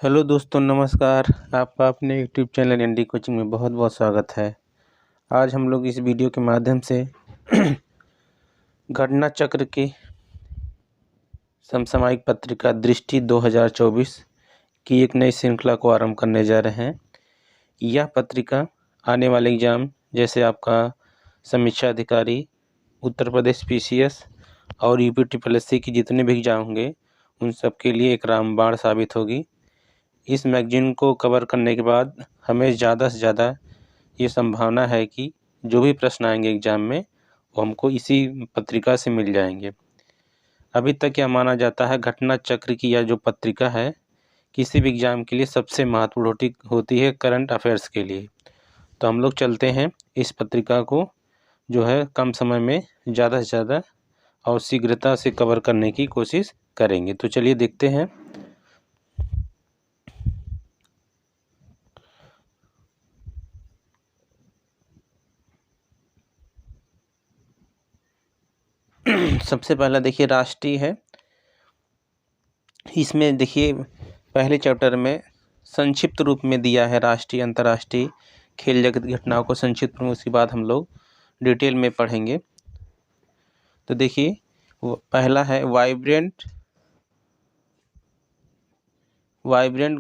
Hello दोस्तों, नमस्कार। आपका अपने यूट्यूब चैनल एनडी कोचिंग में बहुत बहुत स्वागत है। आज हम लोग इस वीडियो के माध्यम से घटना चक्र की समसामयिक पत्रिका दृष्टि 2024 की एक नई श्रृंखला को आरंभ करने जा रहे हैं। यह पत्रिका आने वाले एग्ज़ाम जैसे आपका समीक्षा अधिकारी, उत्तर प्रदेश पीसीएस और यूपी ट्रिपल एससी की जितने भी एग्ज़ाम होंगे उन सब के लिए एक रामबाण साबित होगी। इस मैगज़ीन को कवर करने के बाद हमें ज़्यादा से ज़्यादा ये संभावना है कि जो भी प्रश्न आएंगे एग्ज़ाम में वो हमको इसी पत्रिका से मिल जाएंगे। अभी तक यह माना जाता है घटना चक्र की यह जो पत्रिका है किसी भी एग्ज़ाम के लिए सबसे महत्वपूर्ण होती है करंट अफेयर्स के लिए। तो हम लोग चलते हैं इस पत्रिका को जो है कम समय में ज़्यादा से ज़्यादा और शीघ्रता से कवर करने की कोशिश करेंगे। तो चलिए देखते हैं। सबसे पहला देखिए राष्ट्रीय है। इसमें देखिए पहले चैप्टर में संक्षिप्त रूप में दिया है राष्ट्रीय अंतर्राष्ट्रीय खेल जगत घटनाओं को संक्षिप्त में, उसके बाद हम लोग डिटेल में पढ़ेंगे। तो देखिए पहला है वाइब्रेंट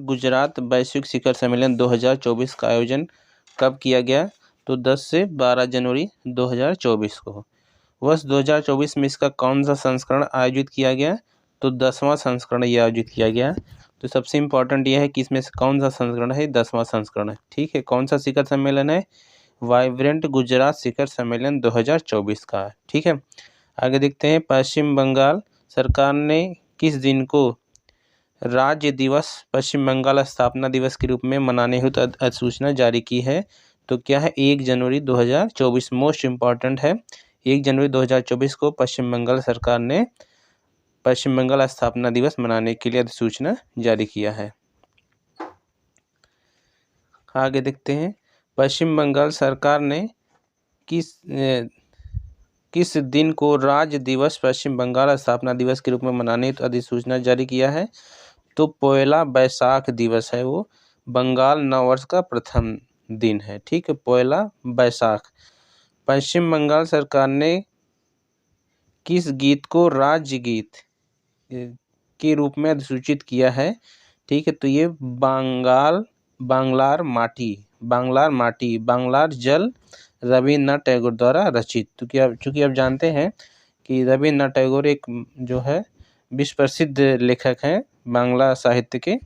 गुजरात वैश्विक शिखर सम्मेलन 2024 का आयोजन कब किया गया? तो 10 से 12 जनवरी 2024 को। वर्ष 2024 में इसका कौन सा संस्करण आयोजित किया गया? तो 10वां संस्करण ये आयोजित किया गया। तो सबसे इम्पोर्टेंट यह है कि इसमें से कौन सा संस्करण है? 10वां संस्करण है। ठीक है, कौन सा शिखर सम्मेलन है? वाइब्रेंट गुजरात शिखर सम्मेलन 2024 का है। ठीक है, आगे देखते हैं। पश्चिम बंगाल सरकार ने किस दिन को राज्य दिवस पश्चिम बंगाल स्थापना दिवस के रूप में मनाने हेतु अधिसूचना जारी की है? तो क्या है? 1 जनवरी 2024 मोस्ट इम्पॉर्टेंट है। 1 जनवरी 2024 को पश्चिम बंगाल सरकार ने पश्चिम बंगाल स्थापना दिवस मनाने के लिए अधिसूचना जारी किया है। आगे देखते हैं। पश्चिम बंगाल सरकार ने किस दिन को राज्य दिवस पश्चिम बंगाल स्थापना दिवस के रूप में मनाने हेतु अधिसूचना जारी किया है? तो पहला बैसाख दिवस है, वो बंगाल नववर्ष का प्रथम दिन है। ठीक है, पहला बैसाख। पश्चिम बंगाल सरकार ने किस गीत को राज्य गीत के रूप में अधिसूचित किया है? ठीक है, तो ये बांग्लार जल रविन्द्रनाथ टैगोर द्वारा रचित। तो चूँकि आप जानते हैं कि रविन्द्रनाथ टैगोर एक जो है विश्व प्रसिद्ध लेखक हैं बांग्ला साहित्य के,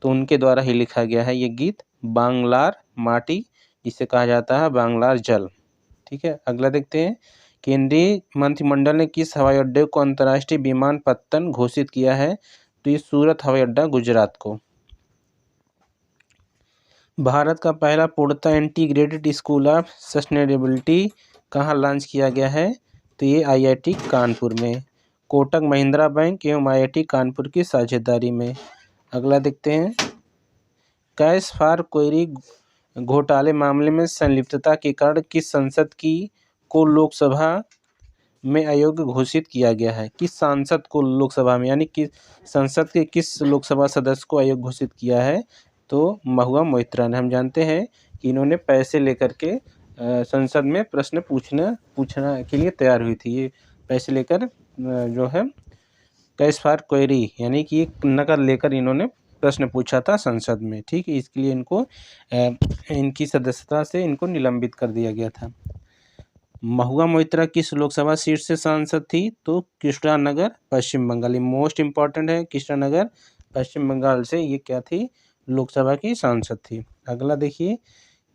तो उनके द्वारा ही लिखा गया है ये गीत बांग्लार माटी, जिसे कहा जाता है बांग्लार जल। ठीक है, अगला देखते हैं। केंद्रीय मंत्रिमंडल ने किस हवाई अड्डे को अंतर्राष्ट्रीय विमानपत्तन घोषित किया है? तो ये सूरत हवाई अड्डा गुजरात को। भारत का पहला पूर्णतः इंटीग्रेटेड स्कूल ऑफ सस्टेनेबिलिटी कहाँ लॉन्च किया गया है? तो ये आईआईटी कानपुर में, कोटक महिंद्रा बैंक एवं आईआईटी कानपुर की साझेदारी में। अगला देखते हैं। कैश फॉर क्वेरी घोटाले मामले में संलिप्तता के कारण किस संसद को लोकसभा में अयोग्य घोषित किया गया है? किस सांसद को लोकसभा में, यानी कि संसद के किस लोकसभा सदस्य को अयोग्य घोषित किया है? तो महुआ मोइत्रा ने। हम जानते हैं कि इन्होंने पैसे लेकर के संसद में प्रश्न पूछना के लिए तैयार हुई थी। ये पैसे लेकर जो है कैश फॉर क्वेरी यानी कि एक नकद लेकर इन्होंने प्रश्न पूछा था संसद में। ठीक है, इसके लिए इनको इनकी सदस्यता से इनको निलंबित कर दिया गया था। महुआ मोइत्रा किस लोकसभा सीट से सांसद थी? तो कृष्णानगर पश्चिम बंगाल। ये मोस्ट इम्पॉर्टेंट है, कृष्णानगर पश्चिम बंगाल से ये क्या थी? लोकसभा की सांसद थी। अगला देखिए।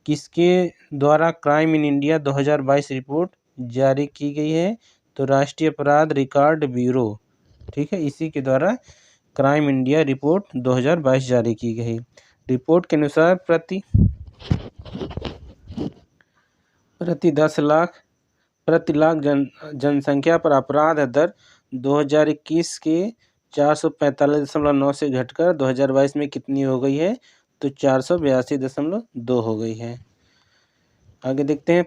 किसके द्वारा क्राइम इन इंडिया 2022 रिपोर्ट जारी की गई है? तो राष्ट्रीय अपराध रिकॉर्ड ब्यूरो। ठीक है, इसी के द्वारा क्राइम इंडिया रिपोर्ट 2022 जारी की गई। रिपोर्ट के अनुसार प्रति 10 लाख प्रति लाख जनसंख्या पर अपराध दर 2021 के 445.9 से घटकर 2022 में कितनी हो गई है? तो 482.2 हो गई है। आगे देखते हैं।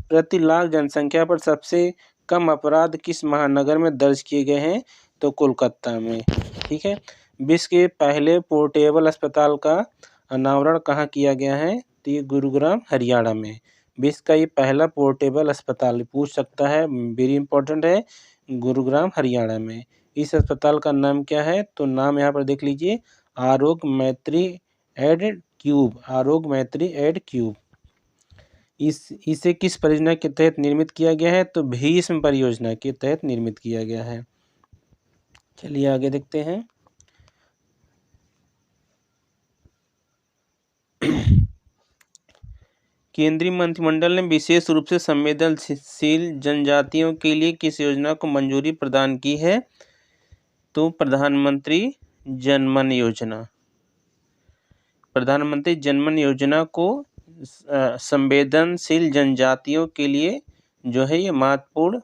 प्रति लाख जनसंख्या पर सबसे कम अपराध किस महानगर में दर्ज किए गए हैं? तो कोलकाता में। ठीक है, विश्व के पहले पोर्टेबल अस्पताल का अनावरण कहाँ किया गया है? तो ये गुरुग्राम हरियाणा में। विश्व का ये पहला पोर्टेबल अस्पताल पूछ सकता है, वेरी इंपॉर्टेंट है, गुरुग्राम हरियाणा में। इस अस्पताल का नाम क्या है? तो नाम यहाँ पर देख लीजिए, आरोग्य मैत्री एड क्यूब, आरोग्य मैत्री एड क्यूब। इसे किस परियोजना के तहत निर्मित किया गया है? तो भीष्म परियोजना के तहत निर्मित किया गया है। चलिए आगे देखते हैं। केंद्रीय मंत्रिमंडल ने विशेष रूप से संवेदनशील जनजातियों के लिए किस योजना को मंजूरी प्रदान की है? तो प्रधानमंत्री जनमन योजना। प्रधानमंत्री जनमन योजना को संवेदनशील जनजातियों के लिए जो है ये महत्वपूर्ण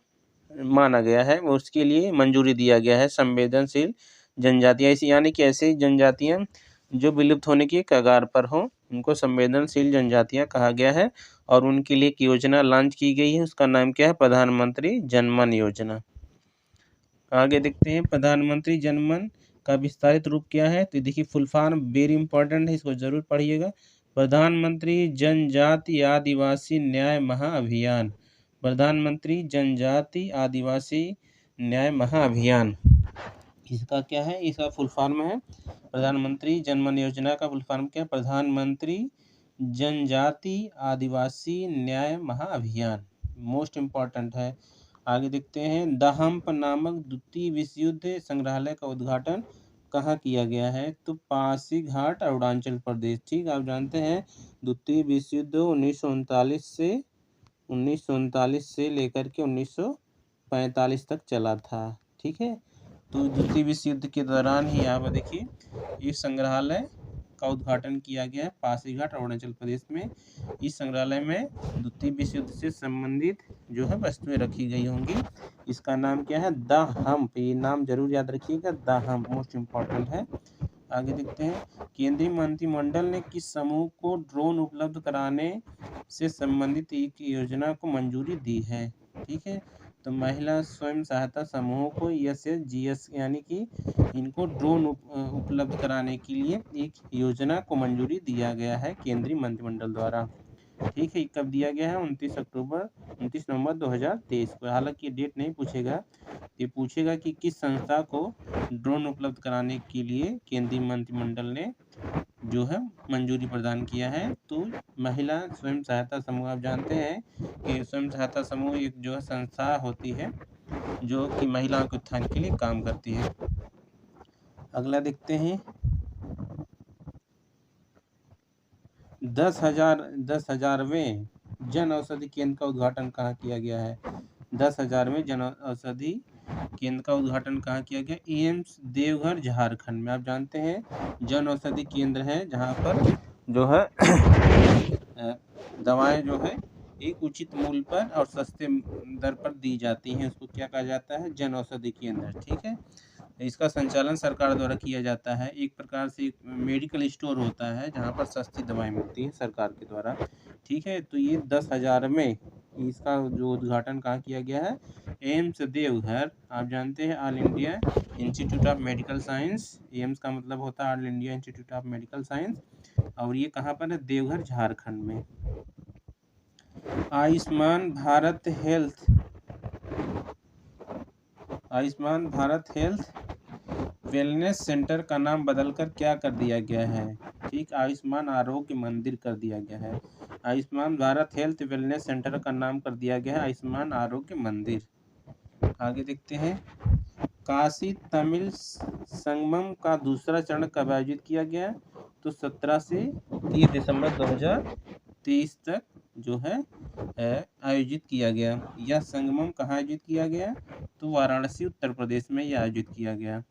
माना गया है, उसके लिए मंजूरी दिया गया है। संवेदनशील जनजातियाँ यानी कि ऐसी जनजातियाँ जो विलुप्त होने की कगार पर हों, उनको संवेदनशील जनजातियाँ कहा गया है और उनके लिए एक योजना लॉन्च की गई है, उसका नाम क्या है? प्रधानमंत्री जनमन योजना। आगे देखते हैं, प्रधानमंत्री जनमन का विस्तारित रूप क्या है? तो देखिए फुल फॉर्म वेरी इंपॉर्टेंट है, इसको जरूर पढ़िएगा। प्रधानमंत्री जनजाति आदिवासी न्याय महाअभियान। प्रधानमंत्री जनजाति आदिवासी न्याय महाअभियान, इसका क्या है? इसका फुल फॉर्म है प्रधानमंत्री जनमन योजना का फुल फॉर्म क्या है? प्रधानमंत्री जनजाति आदिवासी न्याय महाअभियान, मोस्ट इम्पॉर्टेंट है। आगे देखते हैं, द हम्प नामक द्वितीय विश्व युद्ध संग्रहालय का उद्घाटन कहाँ किया गया है? तो पासीघाट अरुणाचल प्रदेश। ठीक, आप जानते हैं द्वितीय विश्व युद्ध 1939 से लेकर के 1945 तक चला था। ठीक है, तो द्वितीय विश्व युद्ध के दौरान ही यहाँ पर देखिए इस संग्रहालय का उद्घाटन किया गया है पासीघाट अरुणाचल प्रदेश में। इस संग्रहालय में द्वितीय विश्व युद्ध से संबंधित जो है वस्तुएं रखी गई होंगी। इसका नाम क्या है? The hump. ये नाम जरूर याद रखिएगा, द हम्प मोस्ट इम्पॉर्टेंट है। आगे देखते हैं, केंद्रीय मंत्रिमंडल ने किस समूह को ड्रोन उपलब्ध कराने से संबंधित एक योजना को मंजूरी दी है? ठीक है, तो महिला स्वयं सहायता समूहों को SSGS यानी कि इनको ड्रोन उपलब्ध कराने के लिए एक योजना को मंजूरी दिया गया है केंद्रीय मंत्रिमंडल द्वारा। ठीक है, कब दिया गया है? 29 नवंबर 2023 को। हालांकि ये डेट नहीं पूछेगा, ये पूछेगा कि किस संस्था को ड्रोन उपलब्ध कराने के लिए केंद्रीय मंत्रिमंडल ने जो है मंजूरी प्रदान किया है। तो महिला स्वयं सहायता समूह, आप जानते हैं कि स्वयं सहायता समूह एक जो है संस्था होती है जो कि महिलाओं के उत्थान के लिए काम करती है। अगला देखते हैं, 10,000वें जन औषधि केंद्र का उद्घाटन कहाँ किया गया है? 10,000वें जन औषधि केंद्र का उद्घाटन कहाँ किया गया? एम्स देवघर झारखंड में। आप जानते हैं जन औषधि केंद्र है जहाँ पर जो है दवाएं जो है एक उचित मूल्य पर और सस्ते दर पर दी जाती हैं, उसको क्या कहा जाता है? जन औषधि केंद्र। ठीक है, इसका संचालन सरकार द्वारा किया जाता है। एक प्रकार से एक मेडिकल स्टोर होता है जहाँ पर सस्ती दवाएं मिलती है सरकार के द्वारा। ठीक है, तो ये 10,000 में इसका जो उद्घाटन कहाँ किया गया है? एम्स देवघर। आप जानते हैं all India institute of medical science, AIIMS का मतलब होता है all India institute of medical science, और ये कहाँ पर है? देवघर झारखंड में। Ayushman Bharat health wellness centre का नाम बदलकर क्या कर दिया गया है? ठीक, आयुष्मान आरोग्य मंदिर कर दिया गया है। Ayushman Bharat health wellness centre का नाम कर दिया गया है आयुष्मान आरोग्य मंदिर। आगे देखते हैं, काशी तमिल संगमम का दूसरा चरण कब आयोजित किया गया? तो 17 से 30 दिसंबर 2023 तक जो है आयोजित किया गया। यह संगमम कहाँ आयोजित किया गया? तो वाराणसी उत्तर प्रदेश में यह आयोजित किया गया।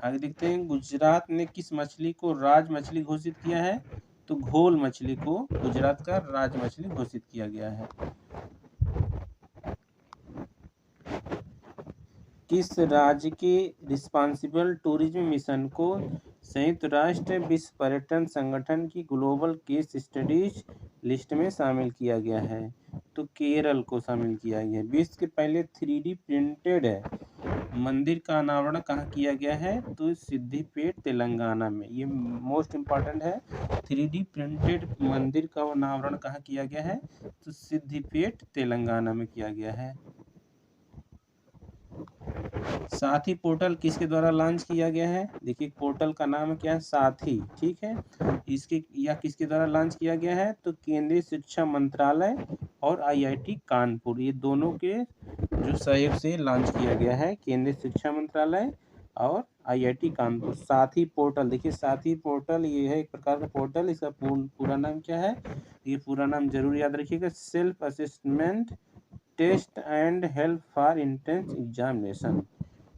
आगे देखते हैं, गुजरात ने किस मछली को राज मछली घोषित किया है? तो घोल मछली को गुजरात का राज मछली घोषित किया गया है। किस राज्य के रिस्पांसिबल टूरिज्म मिशन को संयुक्त राष्ट्र विश्व पर्यटन संगठन की ग्लोबल केस स्टडीज लिस्ट में शामिल किया गया है, तो केरल को शामिल किया गया है। विश्व के पहले 3D प्रिंटेड मंदिर का अनावरण कहाँ किया गया है, तो सिद्धिपेट तेलंगाना में। ये मोस्ट इम्पॉर्टेंट है। 3D प्रिंटेड मंदिर का अनावरण कहाँ किया गया है, तो सिद्धिपेट तेलंगाना में किया गया है। साथी पोर्टल किसके द्वारा लॉन्च किया गया है, देखिए पोर्टल का नाम क्या है, साथी, ठीक है। इसके या किसके द्वारा लॉन्च किया गया है, तो केंद्रीय शिक्षा मंत्रालय और IIT कानपुर, ये दोनों के जो सहयोग से लॉन्च किया गया है, केंद्रीय शिक्षा मंत्रालय और IIT कानपुर। साथी पोर्टल, देखिए साथी पोर्टल ये है एक प्रकार का पोर्टल। इसका पूरा नाम क्या है, ये पूरा नाम जरूर याद रखिएगा, self assessment test and help for entrance examination,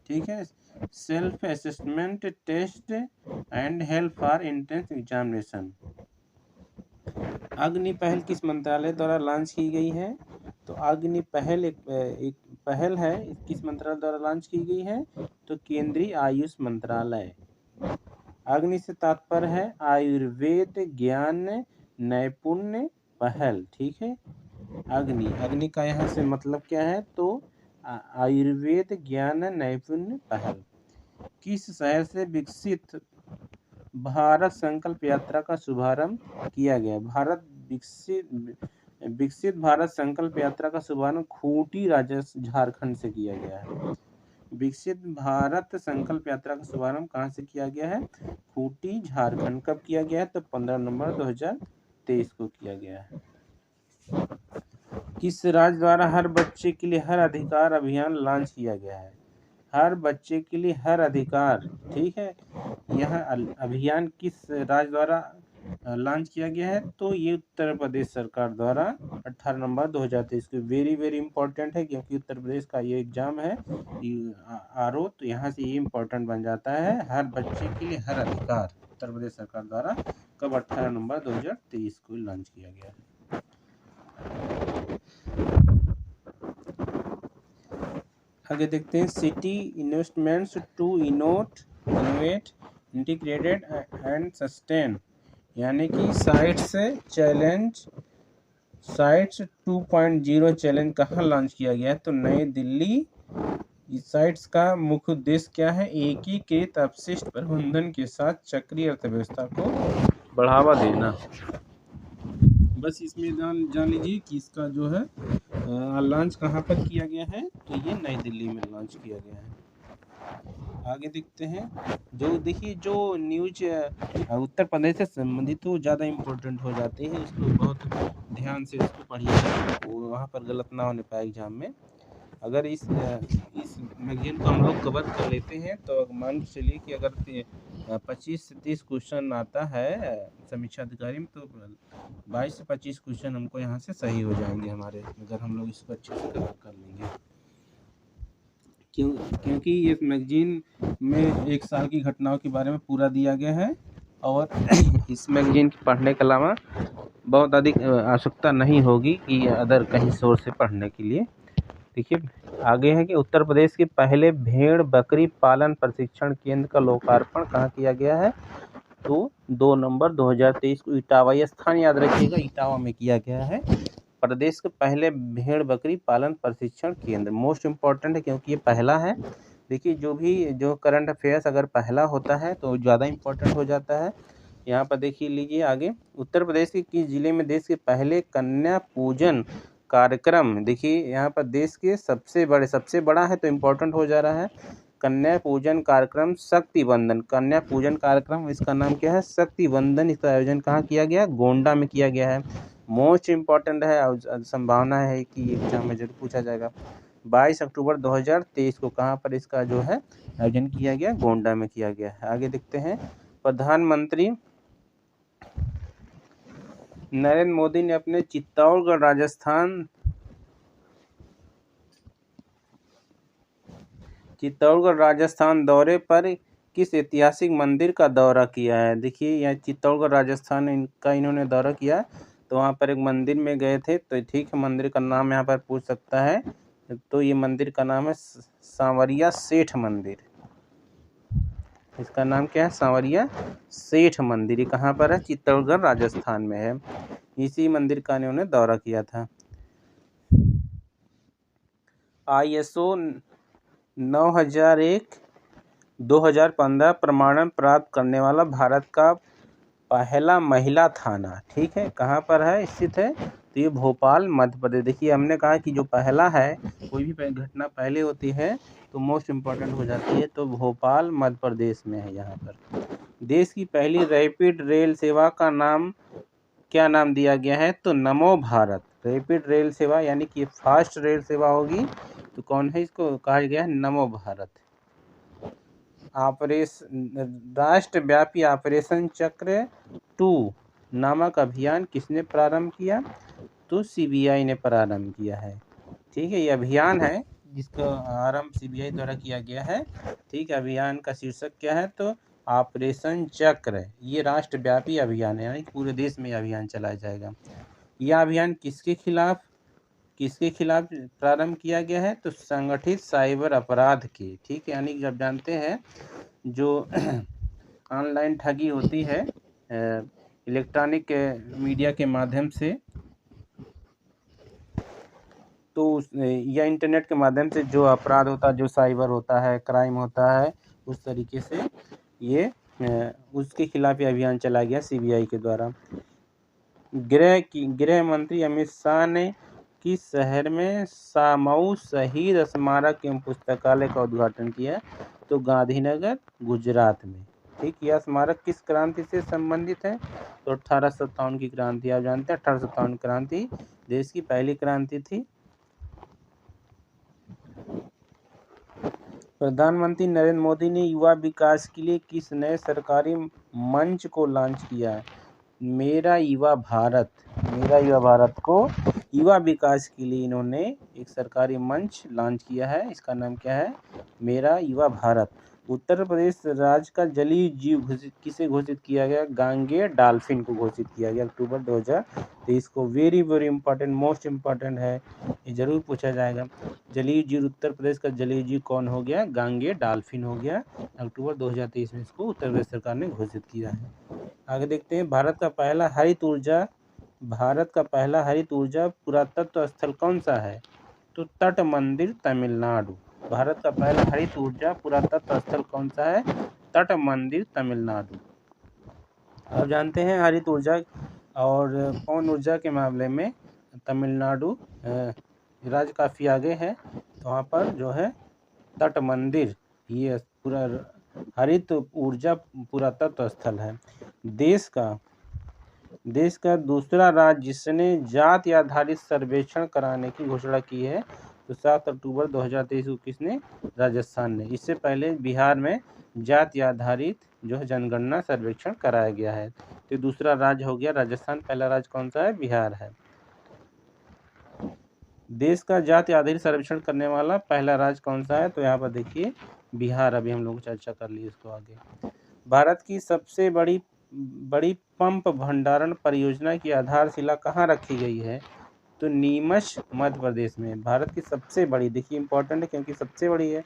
ठीक है। Self assessment test and help for entrance examination. Agni Pahal किस मंत्रालय द्वारा लॉन्च की गई है, तो अग्नि पहल एक पहल है, किस मंत्रालय द्वारा लॉन्च की गई है, तो केंद्रीय आयुष मंत्रालय। अग्नि से तात्पर्य है आयुर्वेद ज्ञान नैपुण्य पहल, ठीक है। अग्नि का यहाँ से मतलब क्या है, तो आयुर्वेद ज्ञान नैपुण्य पहल। किस शहर से विकसित भारत संकल्प यात्रा का शुभारंभ किया गया, विकसित भारत संकल्प यात्रा का शुभारंभ खूंटी झारखंड से किया गया है। विकसित भारत संकल्प यात्रा का शुभारंभ कहाँ से किया गया है, खूंटी झारखंड। कब किया गया है, तो 15 नवंबर 2023 को किया गया है। किस राज्य द्वारा हर बच्चे के लिए हर अधिकार अभियान लॉन्च किया गया है, हर बच्चे के लिए हर अधिकार, ठीक है। यह अभियान किस राज्य द्वारा लॉन्च किया गया है, तो ये उत्तर प्रदेश सरकार द्वारा 18 नवंबर 2023 को। वेरी वेरी इंपॉर्टेंट है, क्योंकि उत्तर प्रदेश का ये एग्जाम है RO, तो यहाँ से ये इम्पोर्टेंट बन जाता है, हर बच्चे के लिए हर अधिकार, उत्तर प्रदेश सरकार द्वारा कब 18 नवंबर 2023 को लॉन्च किया गया है। आगे देखते हैं, city investments to innovate integrated and sustain, यानी कि साइट्स 2.0 चैलेंज कहाँ लॉन्च किया गया है, तो नई दिल्ली। इस साइट्स का मुख्य उद्देश्य क्या है, एकीकृत अपशिष्ट प्रबंधन के साथ चक्रीय अर्थव्यवस्था को बढ़ावा देना। बस इसमें जान लीजिए कि इसका जो है लॉन्च कहाँ पर किया गया है, तो ये नई दिल्ली में लॉन्च किया गया है। आगे देखते हैं, देखिए जो न्यूज उत्तर प्रदेश से संबंधित तो ज़्यादा इम्पोर्टेंट हो जाते हैं, इसको बहुत ध्यान से इसको पढ़िएगा, वहाँ पर गलत ना होने पाए एग्जाम में। अगर इस मैगजीन को हम लोग कवर कर लेते हैं, तो मान के चलिए कि अगर 25 से 30 क्वेश्चन आता है समीक्षा अधिकारी में, तो 22 से 25 क्वेश्चन हमको यहाँ से सही हो जाएंगे हमारे, अगर हम लोग इसको अच्छे से कवर कर लेंगे। क्योंकि ये मैगजीन में एक साल की घटनाओं के बारे में पूरा दिया गया है, और इस मैगजीन की पढ़ने के अलावा बहुत अधिक आवश्यकता नहीं होगी कि अदर कहीं सोर्स से पढ़ने के लिए। देखिए आगे है कि उत्तर प्रदेश के पहले भेड़ बकरी पालन प्रशिक्षण केंद्र का लोकार्पण कहाँ किया गया है, तो 2 नवंबर 2023 को इटावा, ये स्थान याद रखिएगा, इटावा में किया गया है। प्रदेश के पहले भेड़ बकरी पालन प्रशिक्षण केंद्र मोस्ट इम्पॉर्टेंट है, क्योंकि ये पहला है। देखिए जो करंट अफेयर्स अगर पहला होता है तो ज़्यादा इम्पोर्टेंट हो जाता है। यहाँ पर देखिए लीजिए आगे, उत्तर प्रदेश के किस जिले में देश के पहले कन्या पूजन कार्यक्रम, देखिए यहाँ पर देश के सबसे बड़ा है तो इम्पोर्टेंट हो जा रहा है, कन्या पूजन कार्यक्रम शक्ति वंदन, कन्या पूजन कार्यक्रम, इसका नाम क्या है, शक्ति वंदन। इसका आयोजन कहाँ किया गया, गोंडा में किया गया है। मोस्ट इम्पॉर्टेंट है और संभावना है कि एग्जाम में जरूर पूछा जाएगा। 22 अक्टूबर 2023 को कहाँ पर इसका जो है आयोजन किया गया, गोंडा में किया गया है। आगे देखते हैं, प्रधानमंत्री नरेंद्र मोदी ने अपने चित्तौड़गढ़ राजस्थान दौरे पर किस ऐतिहासिक मंदिर का दौरा किया है। देखिए यहाँ चित्तौड़गढ़ राजस्थान इन्होंने दौरा किया, तो वहाँ पर एक मंदिर में गए थे, तो ठीक है मंदिर का नाम यहाँ पर पूछ सकता है, तो ये मंदिर का नाम है सांवरिया सेठ मंदिर। इसका नाम क्या है? सांवरिया सेठ मंदिर। ये कहाँ पर है? चित्तौड़गढ़ राजस्थान में है। इसी मंदिर का इन्होंने दौरा किया था। ISO 9001 2015 प्रमाणन प्राप्त करने वाला भारत का पहला महिला थाना, ठीक है, कहाँ पर है स्थित है? तो ये भोपाल मध्य प्रदेश। देखिए हमने कहा कि जो पहला है, कोई भी घटना पहले होती है तो मोस्ट इम्पॉर्टेंट हो जाती है, तो भोपाल मध्य प्रदेश में है यहाँ पर। देश की पहली रैपिड रेल सेवा का नाम क्या नाम दिया गया है? तो नमो भारत। रैपिड रेल सेवा यानी कि फास्ट रेल सेवा होगी तो कौन है? इसको कहा गया है नमो भारत। राष्ट्रव्यापी ऑपरेशन चक्र 2 नामक अभियान किसने प्रारंभ किया? तो CBI ने प्रारंभ किया है। ठीक है, ये अभियान है जिसका आरंभ CBI द्वारा किया गया है। ठीक है, अभियान का शीर्षक क्या है? तो ऑपरेशन चक्र। ये राष्ट्रव्यापी अभियान है, यानी पूरे देश में अभियान चलाया जाएगा। यह अभियान किसके खिलाफ प्रारंभ किया गया है? तो संगठित साइबर अपराध के। ठीक है, यानी कि आप जानते हैं जो ऑनलाइन ठगी होती है इलेक्ट्रॉनिक मीडिया के माध्यम से, तो या इंटरनेट के माध्यम से जो अपराध होता है, जो साइबर होता है, क्राइम होता है, उस तरीके से ये उसके खिलाफ ये अभियान चलाया गया CBI के द्वारा। गृह मंत्री अमित शाह ने किस शहर में सामऊ शहीद स्मारक एवं पुस्तकालय का उद्घाटन किया? तो गांधीनगर गुजरात में। ठीक, यह स्मारक किस क्रांति से संबंधित है? तो 1857 की क्रांति। आप जानते हैं 1857 क्रांति देश की पहली क्रांति थी। प्रधानमंत्री नरेंद्र मोदी ने युवा विकास के लिए किस नए सरकारी मंच को लॉन्च किया है? मेरा युवा भारत। मेरा युवा भारत को युवा विकास के लिए इन्होंने एक सरकारी मंच लॉन्च किया है। इसका नाम क्या है? मेरा युवा भारत। उत्तर प्रदेश राज्य का जलीय जीव किसे घोषित किया गया? गांगेय डॉल्फिन को घोषित किया गया अक्टूबर 2023 को। Very very important, most important है, ये जरूर पूछा जाएगा। जलीय जीव, उत्तर प्रदेश का जलीय जीव कौन हो गया? गांगेय डॉल्फिन हो गया। अक्टूबर 2023 में इसको उत्तर प्रदेश सरकार ने घोषित किया है। आगे देखते हैं, भारत का पहला हरित ऊर्जा पुरातत्व स्थल कौन सा है? तो तट मंदिर तमिलनाडु। भारत का पहला हरित ऊर्जा पुरातत्व स्थल कौन सा है? तट मंदिर तमिलनाडु। आप जानते हैं हरित ऊर्जा और पवन ऊर्जा के मामले में तमिलनाडु राज्य काफ़ी आगे है। तो वहाँ पर जो है तट मंदिर, ये पूरा हरित ऊर्जा पुरातत्व स्थल है। देश का दूसरा राज्य जिसने जाति आधारित सर्वेक्षण कराने की घोषणा की है, तो 7 अक्टूबर 2023 को किसने? राजस्थान ने। इससे पहले बिहार में जाति आधारित जो है जनगणना सर्वेक्षण कराया गया है। तो दूसरा राज्य हो गया राजस्थान, पहला राज्य कौन सा है? बिहार है। देश का जाति आधारित सर्वेक्षण करने वाला पहला राज्य कौन सा है? तो यहाँ पर देखिए बिहार। अभी हम लोग चर्चा कर लिए इसको आगे। भारत की सबसे बड़ी पंप भंडारण परियोजना की आधारशिला कहाँ रखी गई है? तो नीमच मध्य प्रदेश में। भारत की सबसे बड़ी, देखिए इंपॉर्टेंट है क्योंकि सबसे बड़ी है,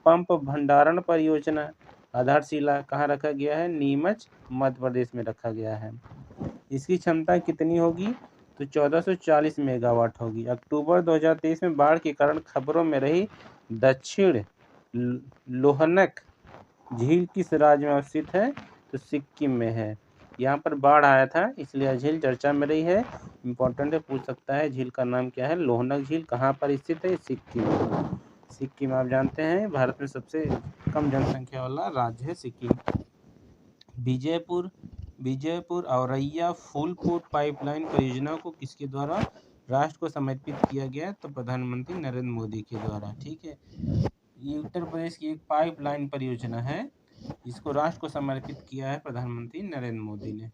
पंप भंडारण परियोजना आधारशिला कहाँ रखा गया है? नीमच मध्य प्रदेश में रखा गया है। इसकी क्षमता कितनी होगी? तो 1440 मेगावाट होगी। अक्टूबर 2023 में बाढ़ के कारण खबरों में रही दक्षिण लोहनक झील किस राज्य में अवस्थित है? तो सिक्किम में है। यहाँ पर बाढ़ आया था इसलिए झील चर्चा में रही है। इंपॉर्टेंट है, पूछ सकता है। झील का नाम क्या है? लोहनक झील। कहाँ पर स्थित है? सिक्किम। आप जानते हैं भारत में सबसे कम जनसंख्या वाला राज्य है सिक्किम। विजयपुर औरैया फूलपुर पाइपलाइन परियोजना को किसके द्वारा राष्ट्र को समर्पित किया गया? तो प्रधानमंत्री नरेंद्र मोदी के द्वारा। ठीक है, ये उत्तर प्रदेश की एक पाइपलाइन परियोजना है, इसको राष्ट्र को समर्पित किया है प्रधानमंत्री नरेंद्र मोदी ने।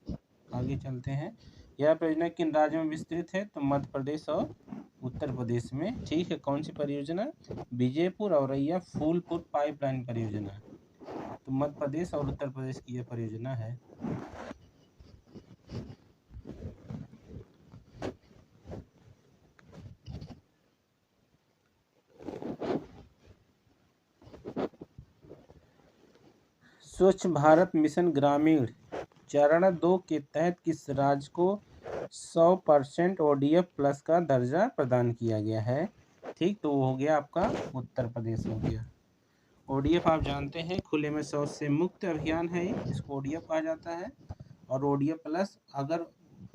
आगे चलते हैं, यह परियोजना किन राज्यों में विस्तृत है? तो मध्य प्रदेश और उत्तर प्रदेश में। ठीक है, कौन सी परियोजना? विजयपुर औरैया फूलपुर पाइपलाइन परियोजना। तो मध्य प्रदेश और उत्तर प्रदेश की यह परियोजना है। स्वच्छ भारत मिशन ग्रामीण चरण 2 के तहत किस राज्य को 100% ODF प्लस का दर्जा प्रदान किया गया है? ठीक, तो वो हो गया आपका उत्तर प्रदेश हो गया। ODF आप जानते हैं खुले में शौच से मुक्त अभियान है, इसको ODF कहा जाता है। और ODF प्लस अगर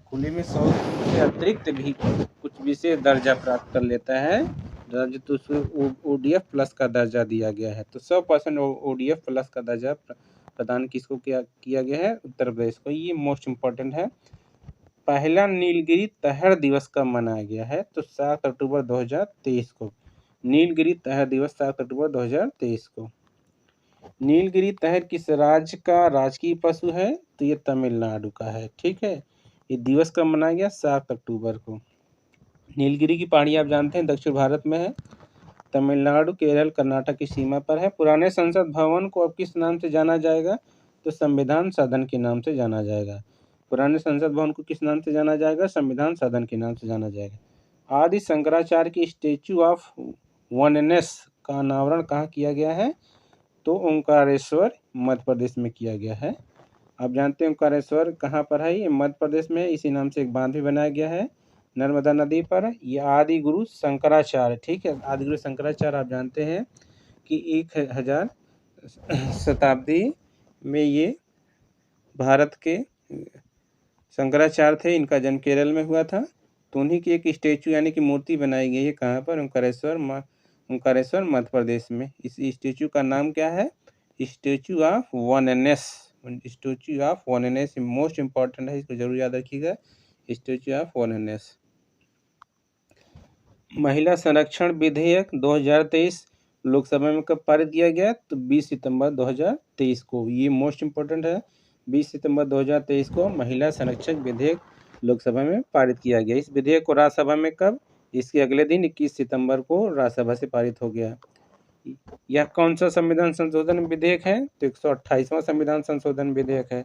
खुले में शौच से अतिरिक्त भी कुछ विशेष दर्जा प्राप्त कर लेता है राज्य, तो उसको ODF प्लस का दर्जा दिया गया है। तो 100% ODF प्लस का दर्जा प्रदान किसको किया गया है? उत्तर प्रदेश को। ये मोस्ट इम्पोर्टेंट है। पहला नीलगिरी तहर दिवस कब मनाया गया है? तो 7 अक्टूबर 2023 को। नीलगिरी तहर दिवस 7 अक्टूबर 2023 को। नीलगिरी तहर किस राज्य का राजकीय पशु है? तो ये तमिलनाडु का है। ठीक है, ये दिवस कब मनाया गया? 7 अक्टूबर को। नीलगिरी की पहाड़ी आप जानते हैं दक्षिण भारत में है, तमिलनाडु, केरल, कर्नाटक की सीमा पर है। पुराने संसद भवन को अब किस नाम से जाना जाएगा? तो संविधान सदन के नाम से जाना जाएगा। पुराने संसद भवन को किस नाम से जाना जाएगा? संविधान सदन के नाम से जाना जाएगा। आदि शंकराचार्य की स्टैचू ऑफ वननेस का अनावरण कहाँ किया गया है? तो ओंकारेश्वर मध्य प्रदेश में किया गया है। आप जानते हैं ओंकारेश्वर कहाँ पर है? ये मध्य प्रदेश में। इसी नाम से एक बांध भी बनाया गया है नर्मदा नदी पर। ये आदि गुरु शंकराचार्य, ठीक है, आदि गुरु शंकराचार्य आप जानते हैं कि 1000 शताब्दी में ये भारत के शंकराचार्य थे। इनका जन्म केरल में हुआ था। तो उन्हीं की एक स्टेचू यानी कि मूर्ति बनाई गई है कहाँ पर? ओंकारेश्वर मध्य प्रदेश में। इस स्टेचू का नाम क्या है? Statue of oneness. Statue of oneness most important है, इसको जरूर याद रखिएगा। Statue of oneness. महिला संरक्षण विधेयक 2023 लोकसभा में कब पारित किया गया? तो 20 सितंबर 2023 को। ये मोस्ट इम्पोर्टेंट है। 20 सितंबर 2023 को महिला संरक्षण विधेयक लोकसभा में पारित किया गया। इस विधेयक को राज्यसभा में कब? इसके अगले दिन 21 सितंबर को राज्यसभा से पारित हो गया। यह कौन सा संविधान संशोधन विधेयक है? तो 128वां संविधान संशोधन विधेयक है।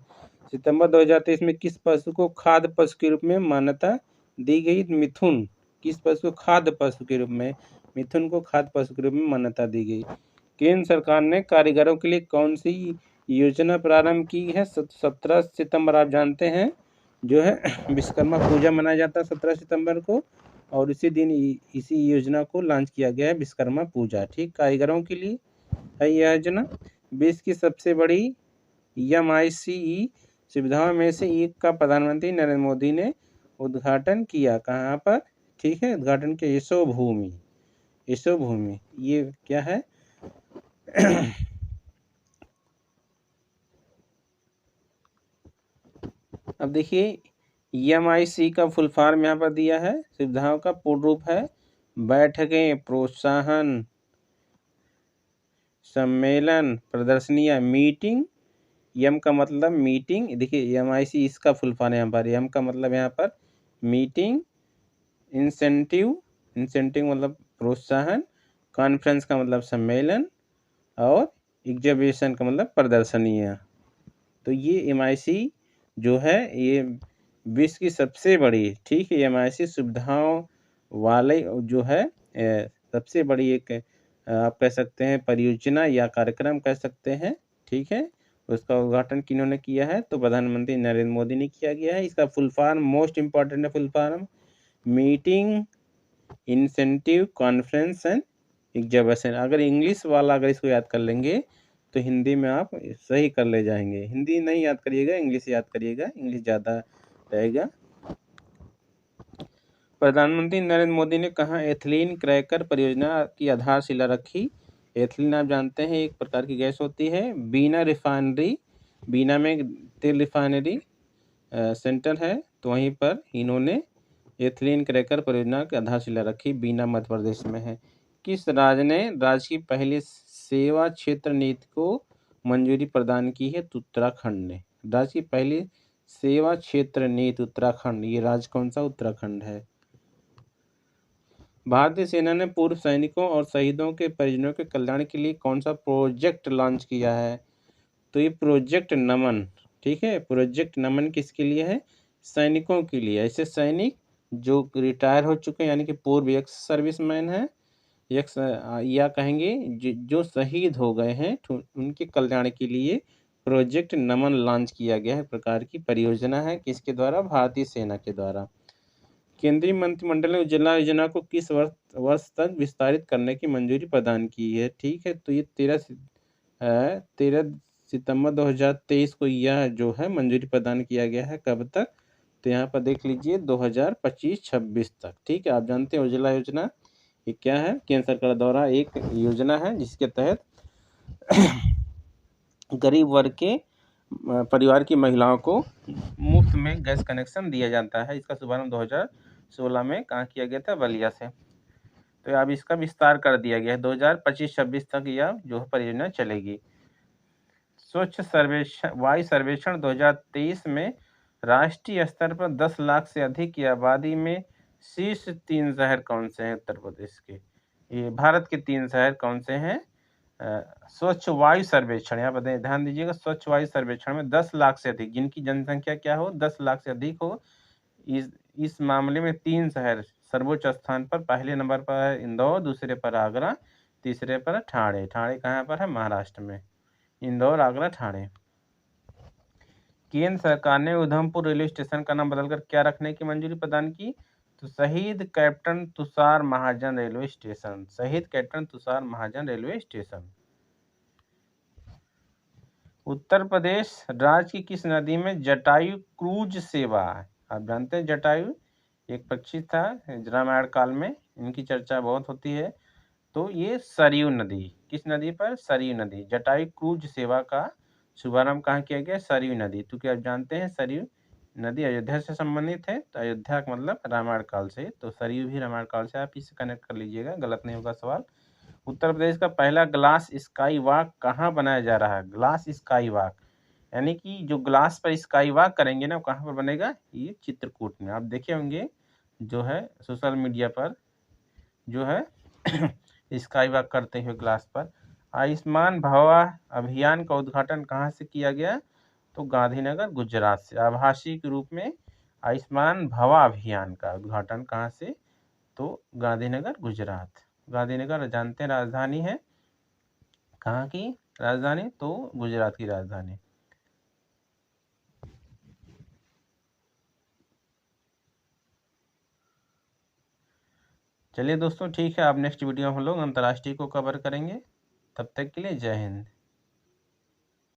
सितंबर 2023 में किस पशु को खाद्य पशु के रूप में मान्यता दी गई? मिथुन। किस पशु को खाद्य पशु के रूप में? मिथुन को खाद्य पशु के रूप में मान्यता दी गई। केंद्र सरकार ने कारीगरों के लिए कौन सी योजना प्रारंभ की है? 17 सितंबर आप जानते हैं जो है विश्वकर्मा पूजा मनाया जाता है 17 सितंबर को, और इसी दिन इसी योजना को लॉन्च किया गया है, विश्वकर्मा पूजा। ठीक, कारीगरों के लिए है यह योजना। विश्व की सबसे बड़ी MICE सुविधाओं में से एक का प्रधानमंत्री नरेंद्र मोदी ने उद्घाटन किया। कहाँ पर? ठीक है, उद्घाटन किया यशोभूमि। यशोभूमि ये क्या है? अब देखिए MIC का फुल फॉर्म यहाँ पर दिया है। सुविधाओं का पूर्ण रूप है बैठकें, प्रोत्साहन, सम्मेलन, प्रदर्शनियाँ, मीटिंग। M का मतलब मीटिंग। देखिए MIC इसका फुल फॉर्म यहाँ पर। M का मतलब यहाँ पर मीटिंग, इंसेंटिव, इंसेंटिव मतलब प्रोत्साहन, कॉन्फ्रेंस का मतलब सम्मेलन, और एग्जीबिशन का मतलब प्रदर्शनियाँ। तो ये MIC जो है ये विश्व की सबसे बड़ी, ठीक है, MIC सुविधाओं वाले जो है सबसे बड़ी एक आप कह सकते हैं परियोजना या कार्यक्रम कह सकते हैं। ठीक है, उसका उद्घाटन किन्होंने किया है? तो प्रधानमंत्री नरेंद्र मोदी ने किया गया है। इसका फुल फॉर्म मोस्ट इम्पॉर्टेंट है, full form meeting, incentive, conference and exhibition. अगर इंग्लिश वाला अगर इसको याद कर लेंगे तो हिंदी में आप सही कर ले जाएंगे। हिंदी नहीं याद करिएगा, इंग्लिश याद करिएगा, इंग्लिश ज़्यादा रहेगा। प्रधानमंत्री नरेंद्र मोदी ने कहाँ एथिलीन क्रैकर परियोजना की आधारशिला रखी? एथिलीन आप जानते हैं एक प्रकार की गैस होती है। बीना रिफाइनरी, बीना में तेल रिफाइनरी सेंटर है, तो वहीं पर इन्होंने एथिलीन क्रैकर परियोजना की आधारशिला रखी। बीना मध्य प्रदेश में है। किस राज्य ने राज्य की पहली सेवा क्षेत्र नीति को मंजूरी प्रदान की है? तो उत्तराखंड ने। राज्य की पहली सेवा क्षेत्र नीति उत्तराखंड। ये राज्य कौन सा? उत्तराखंड है। भारतीय सेना ने पूर्व सैनिकों और शहीदों के परिजनों के कल्याण के लिए कौन सा प्रोजेक्ट लॉन्च किया है? तो ये प्रोजेक्ट नमन। ठीक है, प्रोजेक्ट नमन किसके लिए है? सैनिकों के लिए। ऐसे सैनिक जो रिटायर हो चुके हैं यानी कि पूर्व एक्स सर्विसमैन हैं, या कहेंगे जो शहीद हो गए हैं, उनके कल्याण के लिए प्रोजेक्ट नमन लॉन्च किया गया है, प्रकार की परियोजना है, किसके द्वारा? भारतीय सेना के द्वारा। केंद्रीय मंत्रिमंडल ने उज्ज्वला योजना को किस वर्ष तक विस्तारित करने की मंजूरी प्रदान की है? ठीक है, तो ये 13 सितंबर 2023 को यह जो है मंजूरी प्रदान किया गया है। कब तक? तो यहाँ पर देख लीजिए 2025-26 तक। ठीक है, आप जानते हैं उज्ज्वला योजना ये क्या है? केंद्र सरकार द्वारा एक योजना है जिसके तहत गरीब वर्ग के परिवार की महिलाओं को मुफ्त में गैस कनेक्शन दिया जाता है। इसका शुभारंभ 2016 में कहाँ किया गया था? बलिया से। तो अब इसका विस्तार कर दिया गया है, 2025-26 तक यह जो परियोजना चलेगी। स्वच्छ सर्वेक्षण वायु सर्वेक्षण 2023 में राष्ट्रीय स्तर पर 10 लाख से अधिक की आबादी में शीर्ष 3 शहर कौन से हैं उत्तर प्रदेश के? ये भारत के 3 शहर कौन से हैं? स्वच्छ वायु सर्वेक्षण, यहाँ पर ध्यान दीजिएगा, स्वच्छ वायु सर्वेक्षण में 10 लाख से अधिक, जिनकी जनसंख्या क्या हो? 10 लाख से अधिक हो, इस मामले में 3 शहर सर्वोच्च स्थान पर, पहले नंबर पर है इंदौर, दूसरे पर आगरा, तीसरे पर ठाणे। ठाणे कहाँ पर है? महाराष्ट्र में। इंदौर, आगरा, ठाणे। केंद्र सरकार ने उधमपुर रेलवे स्टेशन का नाम बदलकर क्या रखने की मंजूरी प्रदान की? तो शहीद कैप्टन तुषार महाजन रेलवे स्टेशन। शहीद कैप्टन तुषार महाजन रेलवे स्टेशन। उत्तर प्रदेश राज्य की किस नदी में जटायु क्रूज सेवा? आप जानते हैं जटायु एक पक्षी था रामायण काल में, इनकी चर्चा बहुत होती है। तो ये सरयू नदी, किस नदी पर? सरयू नदी। जटायु क्रूज सेवा का शुभारंभ कहाँ किया गया? सरयू नदी। तो क्या आप जानते हैं सरयू नदी अयोध्या से संबंधित है, तो अयोध्या का मतलब रामायण काल से, तो सरयू भी रामायण काल से, आप इससे कनेक्ट कर लीजिएगा, गलत नहीं होगा सवाल। उत्तर प्रदेश का पहला ग्लास स्काई वॉक कहाँ बनाया जा रहा है? ग्लास स्काई वॉक, यानी कि जो ग्लास पर स्काई वॉक करेंगे ना, कहाँ पर बनेगा? ये चित्रकूट में। आप देखे होंगे जो है सोशल मीडिया पर जो है स्काई वॉक करते हुए ग्लास पर। आयुष्मान भवा अभियान का उद्घाटन कहाँ से किया गया? तो गांधीनगर, गुजरात से। आभासी के रूप में आयुष्मान भवा अभियान का उद्घाटन कहाँ से? तो गांधीनगर, गुजरात। गांधीनगर जानते हैं राजधानी है, कहाँ की राजधानी? तो गुजरात की राजधानी। चलिए दोस्तों, ठीक है, अब नेक्स्ट वीडियो हम लोग अंतर्राष्ट्रीय को कवर करेंगे। तब तक के लिए जय हिंद।